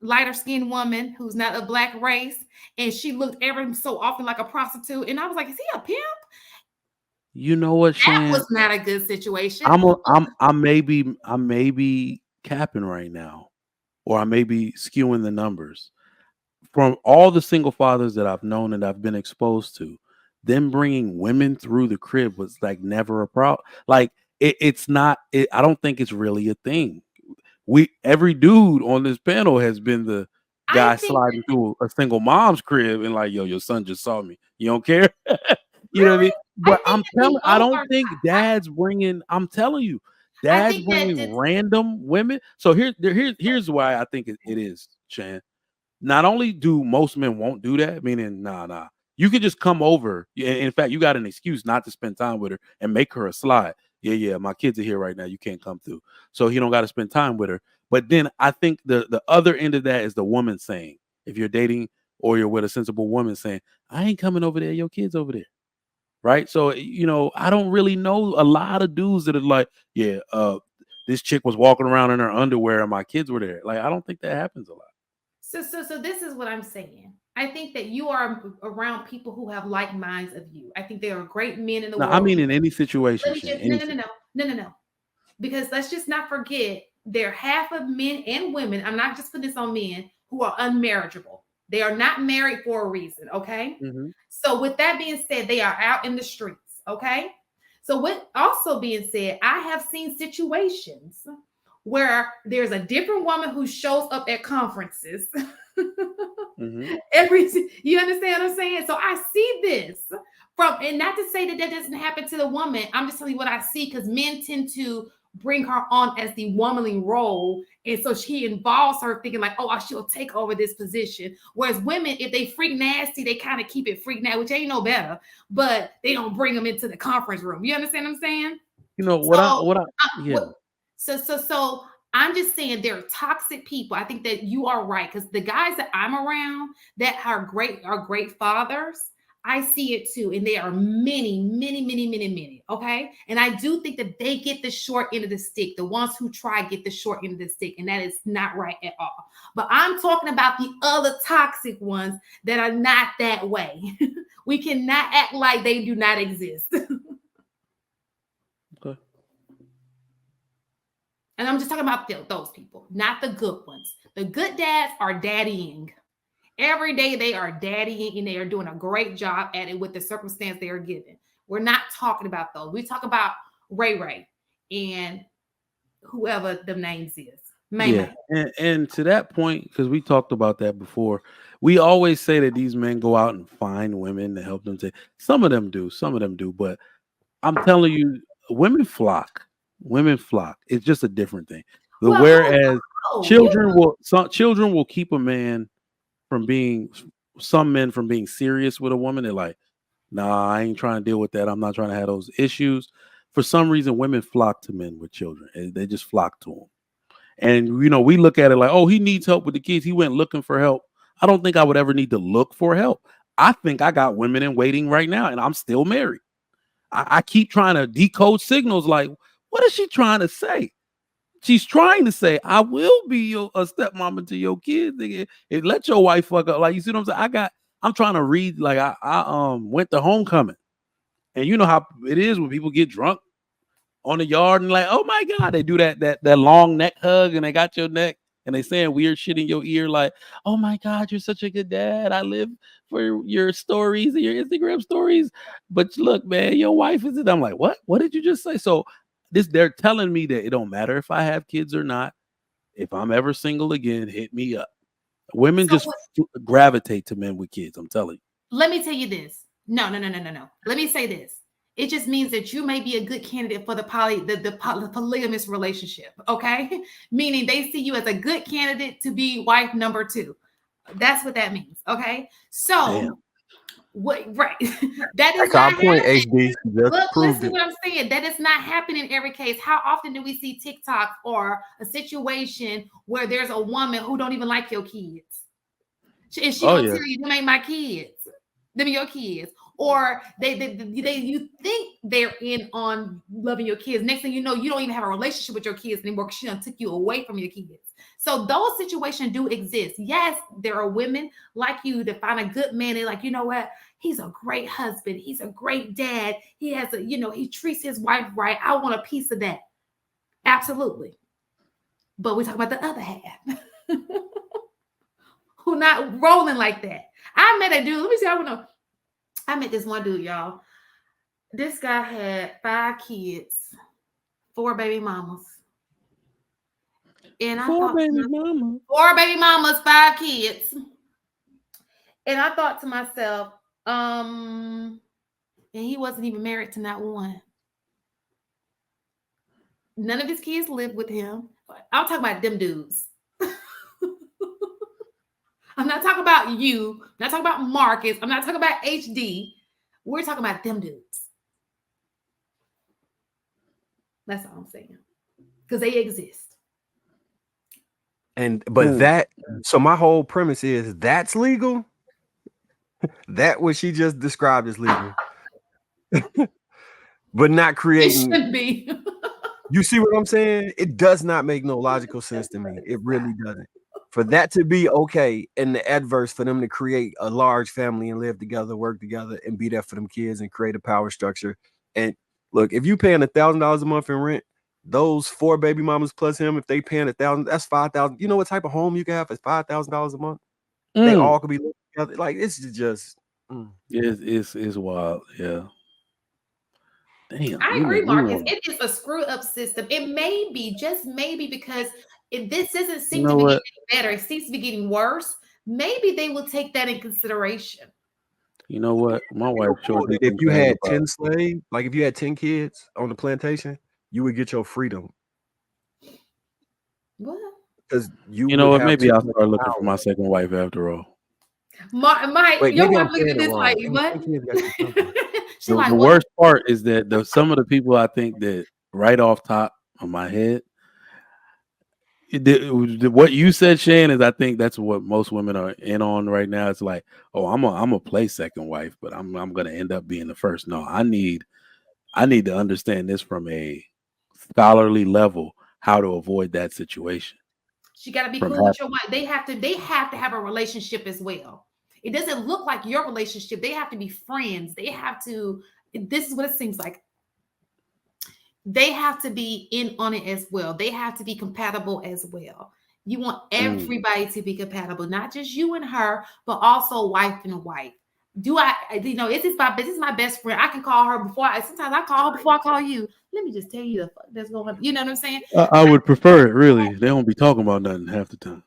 lighter skinned woman who's not of black race, and she looked every so often like a prostitute. And I was like, is he a pimp? You know what, That Shan? was not a good situation. I may be capping right now, or I may be skewing the numbers. From all the single fathers that I've known and I've been exposed to, them bringing women through the crib was like never a problem. Like it's not. I don't think it's really a thing. Every dude on this panel has been the I guy think sliding through a single mom's crib and like, yo, your son just saw me. You don't care. You know what I mean? really, I But think that they I both don't are. think dad's bringing. I'm telling you, I dad's think that bringing this. random women. So here's why I think it is, Chan. Not only do most men won't do that, meaning nah. You could just come over. In fact, you got an excuse not to spend time with her and make her a slide. Yeah, my kids are here right now. You can't come through. So he don't got to spend time with her. But then I think the other end of that is the woman saying, if you're dating or you're with a sensible woman saying, I ain't coming over there, your kids over there. Right. So, I don't really know a lot of dudes that are like, yeah, this chick was walking around in her underwear and my kids were there. Like, I don't think that happens a lot. So this is what I'm saying. I think that you are around people who have like minds of you. I think there are great men in the No, I world. mean in any situation, Let me Shan, just any no. Because let's just not forget there are half of men and women. I'm not just putting this on men who are unmarriageable. They are not married for a reason. Okay. Mhm. So with that being said, they are out in the streets. Okay. So with also being said, I have seen situations where there's a different woman who shows up at conferences. Mhm. Every you understand what I'm saying? So I see this from, and not to say that that doesn't happen to the woman. I'm just telling you what I see because men tend to bring her on as the womanly role, and so she involves her thinking like, oh, she'll take over this position. Whereas women, if they freak nasty, they kind of keep it freak nasty, which ain't no better, but they don't bring them into the conference room. You understand what I'm saying? You know So, yeah. what, so I'm just saying there are toxic people. I think that you are right because the guys that I'm around that are great fathers. I see it too, and there are many. Okay, and I do think that they get the short end of the stick. The ones who try get the short end of the stick, and that is not right at all. But I'm talking about the other toxic ones that are not that way. We cannot act like they do not exist. Okay. And I'm just talking about those people, not the good ones. The good dads are daddying. Every day they are daddying and they are doing a great job at it with the circumstance they are given. We're not talking about those. We talk about Ray and whoever the names is. Yeah. May. And to that point, because we talked about that before, we always say that these men go out and find women to help them. Some of them do, but I'm telling you, women flock. Women flock. It's just a different thing. The Well, whereas you children will keep a man from being some men from being serious with a woman. They're like, nah, I ain't trying to deal with that. I'm not trying to have those issues. For some reason, women flock to men with children. They just flock to them. And we look at it like, oh, he needs help with the kids. He went looking for help. I don't think I would ever need to look for help. I think I got women in waiting right now, and I'm still married. I keep trying to decode signals like, what is she trying to say? She's trying to say, I will be a stepmama to your kids. Nigga. And let your wife fuck up. Like, you see what I'm saying? I'm trying to read, like, I went to homecoming. And you know how it is when people get drunk on the yard and like, oh my God, they do that long neck hug and they got your neck and they saying weird shit in your ear, like, oh my God, you're such a good dad. I live for your stories and your Instagram stories. But look, man, your wife is it. I'm like, what? What did you just say? So they're telling me that it don't matter if I have kids or not. If I'm ever single again, hit me up. Women so just gravitate to men with kids. I'm telling you. let me tell you this. No. Let me say this. It just means that you may be a good candidate for the polygamous relationship. Okay, meaning they see you as a good candidate to be wife number two. That's what that means. Okay, Damn. so what? Right, that is That's our not point, happening. HD. Just Look, proved listen to it. what I'm saying. That is not happening in every case. How often do we see TikTok or a situation where there's a woman who don't even like your kids? And she Oh gonna yeah. tell you, them ain't my kids. Them are your kids. or you think they're in on loving your kids. Next thing you know, you don't even have a relationship with your kids anymore because she done took you away from your kids. So those situations do exist. Yes, there are women like you that find a good man. They're like, you know what? He's a great husband. He's a great dad. He has a, he treats his wife right. I want a piece of that. Absolutely. But we talk about the other half who not rolling like that. I met a dude. Let me see. I met this one dude, y'all. This guy had 5 kids, 4 baby mamas. And I thought 4 baby mamas, 5 kids. And I thought to myself, and he wasn't even married to not one. None of his kids lived with him. I'll talk about them dudes. I'm not talking about you. I'm not talking about Marcus. I'm not talking about HD. We're talking about them dudes. That's all I'm saying. Because they exist. So my whole premise is that's legal. That what she just described is legal. But not creating. It should be. You see what I'm saying? It does not make no logical sense to me. It really doesn't. For that to be okay in the adverse, for them to create a large family and live together, work together, and be there for them kids and create a power structure. And look, if you paying $1,000 a month in rent, those 4 baby mamas plus him, if they paying $1,000, that's $5,000. You know what type of home you can have for $5,000 a month? They all could be living together. Like it's just it's wild. Yeah. Damn. I agree, Marcus. It is a screw up system. It may be, just maybe, because this doesn't seem to be getting better. It seems to be getting worse. Maybe they will take that in consideration. You know what? My wife showed me if you had 10 slaves, like if you had 10 kids on the plantation, you would get your freedom. What? Because you know what? Maybe I'll start looking for my second wife after all. Mike, your wife looking at this like, what? The worst part is that some of the people I think that right off top of my head, what you said, Shane, is I think that's what most women are in on right now. It's like, oh, I'm a play second wife, but I'm gonna end up being the first. No, I need to understand this from a scholarly level, how to avoid that situation. She got to be cool with your wife. They have to have a relationship as well. It doesn't look like your relationship. They have to be friends. They have to. This is what it seems like. They have to be in on it as well. They have to be compatible as well. You want everybody to be compatible, not just you and her, but also wife and wife. This is my best friend. I can call her sometimes I call her before I call you. Let me just tell you the fuck that's going on. You know what I'm saying? I would prefer it, really. They don't be talking about nothing half the time.